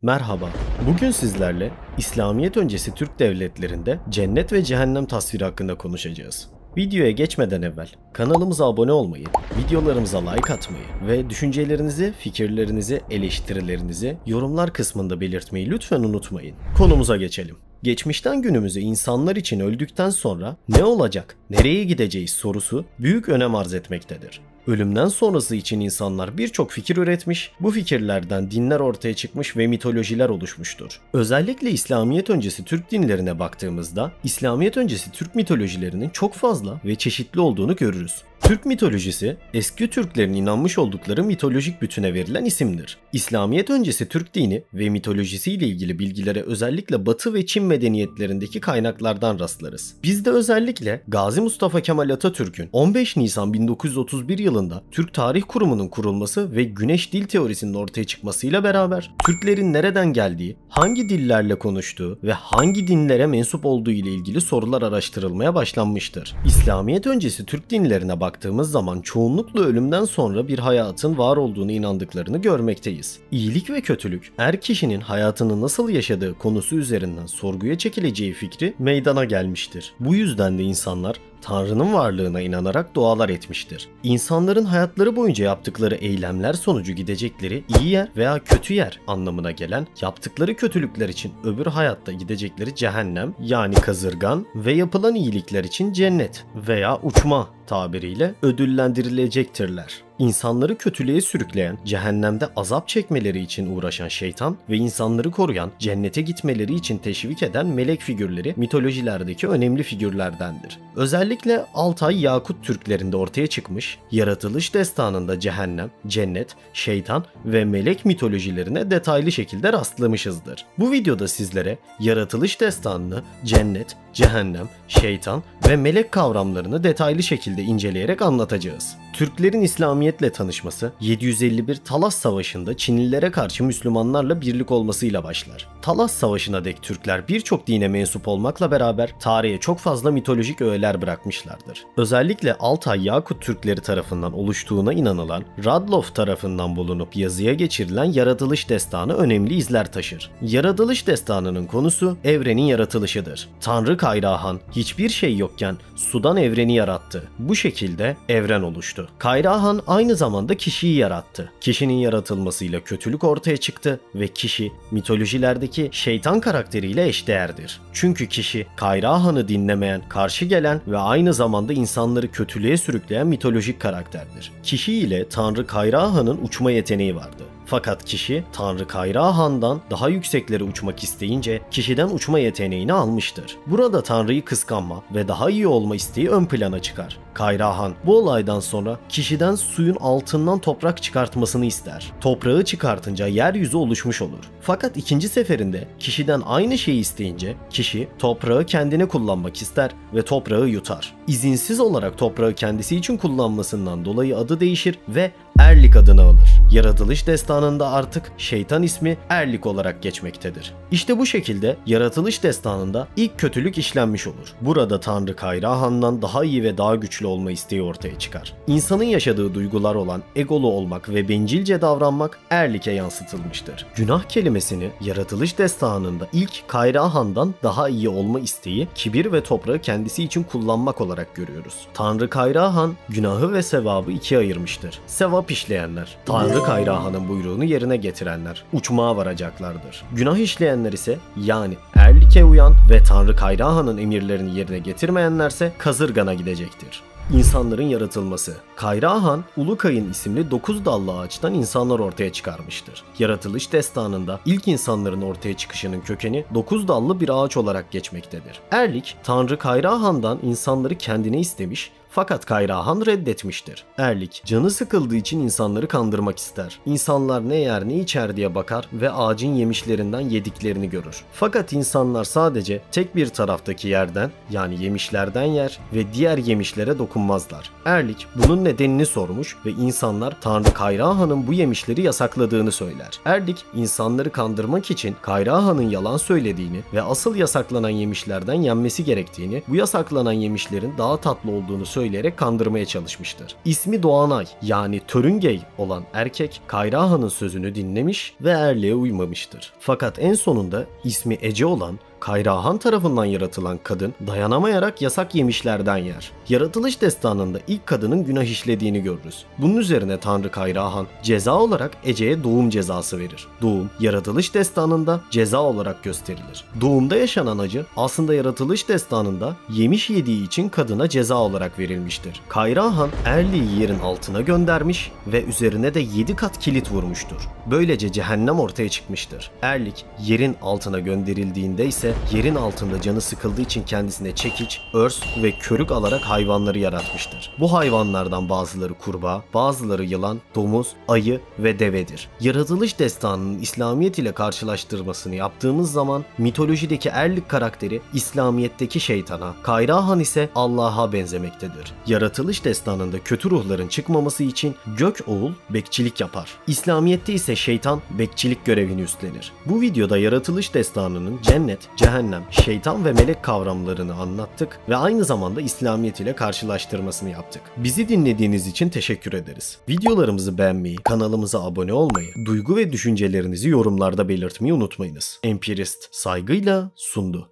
Merhaba, bugün sizlerle İslamiyet öncesi Türk devletlerinde cennet ve cehennem tasviri hakkında konuşacağız. Videoya geçmeden evvel kanalımıza abone olmayı, videolarımıza like atmayı ve düşüncelerinizi, fikirlerinizi, eleştirilerinizi yorumlar kısmında belirtmeyi lütfen unutmayın. Konumuza geçelim. Geçmişten günümüze insanlar için öldükten sonra ne olacak, nereye gideceğiz sorusu büyük önem arz etmektedir. Ölümden sonrası için insanlar birçok fikir üretmiş, bu fikirlerden dinler ortaya çıkmış ve mitolojiler oluşmuştur. Özellikle İslamiyet öncesi Türk dinlerine baktığımızda, İslamiyet öncesi Türk mitolojilerinin çok fazla ve çeşitli olduğunu görürüz. Türk mitolojisi, eski Türklerin inanmış oldukları mitolojik bütüne verilen isimdir. İslamiyet öncesi Türk dini ve mitolojisiyle ilgili bilgilere özellikle Batı ve Çin medeniyetlerindeki kaynaklardan rastlarız. Biz de özellikle Gazi Mustafa Kemal Atatürk'ün 15 Nisan 1931 yılında Türk Tarih Kurumu'nun kurulması ve Güneş Dil Teorisi'nin ortaya çıkmasıyla beraber Türklerin nereden geldiği, hangi dillerle konuştuğu ve hangi dinlere mensup olduğu ile ilgili sorular araştırılmaya başlanmıştır. İslamiyet öncesi Türk dinlerine baktığımız zaman çoğunlukla ölümden sonra bir hayatın var olduğunu inandıklarını görmekteyiz. İyilik ve kötülük, her kişinin hayatını nasıl yaşadığı konusu üzerinden sorguya çekileceği fikri meydana gelmiştir. Bu yüzden de insanlar Tanrı'nın varlığına inanarak dualar etmiştir. İnsanların hayatları boyunca yaptıkları eylemler sonucu gidecekleri iyi yer veya kötü yer anlamına gelen, yaptıkları kötülükler için öbür hayatta gidecekleri cehennem yani kazırgan ve yapılan iyilikler için cennet veya uçma tabiriyle ödüllendirilecektirler. İnsanları kötülüğe sürükleyen, cehennemde azap çekmeleri için uğraşan şeytan ve insanları koruyan, cennete gitmeleri için teşvik eden melek figürleri mitolojilerdeki önemli figürlerdendir. Özellikle Altay Yakut Türklerinde ortaya çıkmış, yaratılış destanında cehennem, cennet, şeytan ve melek mitolojilerine detaylı şekilde rastlamışızdır. Bu videoda sizlere yaratılış destanını, cennet, cehennem, şeytan ve melek kavramlarını detaylı şekilde inceleyerek anlatacağız. Türklerin İslamiyetle tanışması 751 Talas Savaşı'nda Çinlilere karşı Müslümanlarla birlik olmasıyla başlar. Talas Savaşı'na dek Türkler birçok dine mensup olmakla beraber tarihe çok fazla mitolojik öğeler bırakmışlardır. Özellikle Altay Yakut Türkleri tarafından oluştuğuna inanılan, Radloff tarafından bulunup yazıya geçirilen Yaratılış Destanı önemli izler taşır. Yaratılış Destanı'nın konusu evrenin yaratılışıdır. Tanrı Kayrahan hiçbir şey yokken sudan evreni yarattı. Bu şekilde evren oluştu. Kayrahan aynı zamanda kişiyi yarattı. Kişinin yaratılmasıyla kötülük ortaya çıktı ve kişi mitolojilerdeki şeytan karakteriyle eşdeğerdir. Çünkü kişi Kayrahan'ı dinlemeyen, karşı gelen ve aynı zamanda insanları kötülüğe sürükleyen mitolojik karakterdir. Kişi ile Tanrı Kayrahan'ın uçma yeteneği vardı. Fakat kişi Tanrı Kayrahan'dan daha yükseklere uçmak isteyince kişiden uçma yeteneğini almıştır. Burada Tanrı'yı kıskanma ve daha iyi olma isteği ön plana çıkar. Kayrahan bu olaydan sonra kişiden suyun altından toprak çıkartmasını ister. Toprağı çıkartınca yeryüzü oluşmuş olur. Fakat ikinci seferinde kişiden aynı şeyi isteyince kişi toprağı kendine kullanmak ister ve toprağı yutar. İzinsiz olarak toprağı kendisi için kullanmasından dolayı adı değişir ve Erlik adını alır. Yaratılış destanında artık şeytan ismi Erlik olarak geçmektedir. İşte bu şekilde yaratılış destanında ilk kötülük işlenmiş olur. Burada Tanrı Kayrahan'dan daha iyi ve daha güçlü olma isteği ortaya çıkar. İnsanın yaşadığı duygular olan egolu olmak ve bencilce davranmak Erlik'e yansıtılmıştır. Günah kelimesini yaratılış destanında ilk Kayrahan'dan daha iyi olma isteği, kibir ve toprağı kendisi için kullanmak olarak görüyoruz. Tanrı Kayrahan günahı ve sevabı ikiye ayırmıştır. Sevap işleyenler, Tanrı Kayrahan'ın buyruğunu yerine getirenler uçmağa varacaklardır. Günah işleyenler ise yani Erlik'e uyan ve Tanrı Kayrahan'ın emirlerini yerine getirmeyenlerse kazırgana gidecektir. İnsanların yaratılması. Kayrahan, Ulukay'ın isimli 9 dallı ağaçtan insanlar ortaya çıkarmıştır. Yaratılış destanında ilk insanların ortaya çıkışının kökeni 9 dallı bir ağaç olarak geçmektedir. Erlik, Tanrı Kayrahan'dan insanları kendine istemiş fakat Kayrahan reddetmiştir. Erlik, canı sıkıldığı için insanları kandırmak ister. İnsanlar ne yer ne içer diye bakar ve ağacın yemişlerinden yediklerini görür. Fakat insanlar sadece tek bir taraftaki yerden yani yemişlerden yer ve diğer yemişlere dokunmaz. dokunmazlar. Erlik bunun nedenini sormuş ve insanlar Tanrı Kayra Han'ın bu yemişleri yasakladığını söyler. Erlik insanları kandırmak için Kayra Han'ın yalan söylediğini ve asıl yasaklanan yemişlerden yenmesi gerektiğini, bu yasaklanan yemişlerin daha tatlı olduğunu söyleyerek kandırmaya çalışmıştır. İsmi Doğanay yani Törüngey olan erkek Kayra Han'ın sözünü dinlemiş ve Erlik'e uymamıştır. Fakat en sonunda ismi Ece olan Kayra Han tarafından yaratılan kadın dayanamayarak yasak yemişlerden yer. Yaratılış destanında ilk kadının günah işlediğini görürüz. Bunun üzerine Tanrı Kayra Han ceza olarak Ece'ye doğum cezası verir. Doğum yaratılış destanında ceza olarak gösterilir. Doğumda yaşanan acı aslında yaratılış destanında yemiş yediği için kadına ceza olarak verilmiştir. Kayra Han Erlik'i yerin altına göndermiş ve üzerine de 7 kat kilit vurmuştur. Böylece cehennem ortaya çıkmıştır. Erlik yerin altına gönderildiğinde ise yerin altında canı sıkıldığı için kendisine çekiç, örs ve körük alarak hayvanları yaratmıştır. Bu hayvanlardan bazıları kurbağa, bazıları yılan, domuz, ayı ve devedir. Yaratılış destanının İslamiyet ile karşılaştırmasını yaptığımız zaman mitolojideki Erlik karakteri İslamiyet'teki şeytana, Kayra Han ise Allah'a benzemektedir. Yaratılış destanında kötü ruhların çıkmaması için gök oğul bekçilik yapar. İslamiyet'te ise şeytan bekçilik görevini üstlenir. Bu videoda yaratılış destanının cennet, cehennem, şeytan ve melek kavramlarını anlattık ve aynı zamanda İslamiyet ile karşılaştırmasını yaptık. Bizi dinlediğiniz için teşekkür ederiz. Videolarımızı beğenmeyi, kanalımıza abone olmayı, duygu ve düşüncelerinizi yorumlarda belirtmeyi unutmayınız. Empirist saygıyla sundu.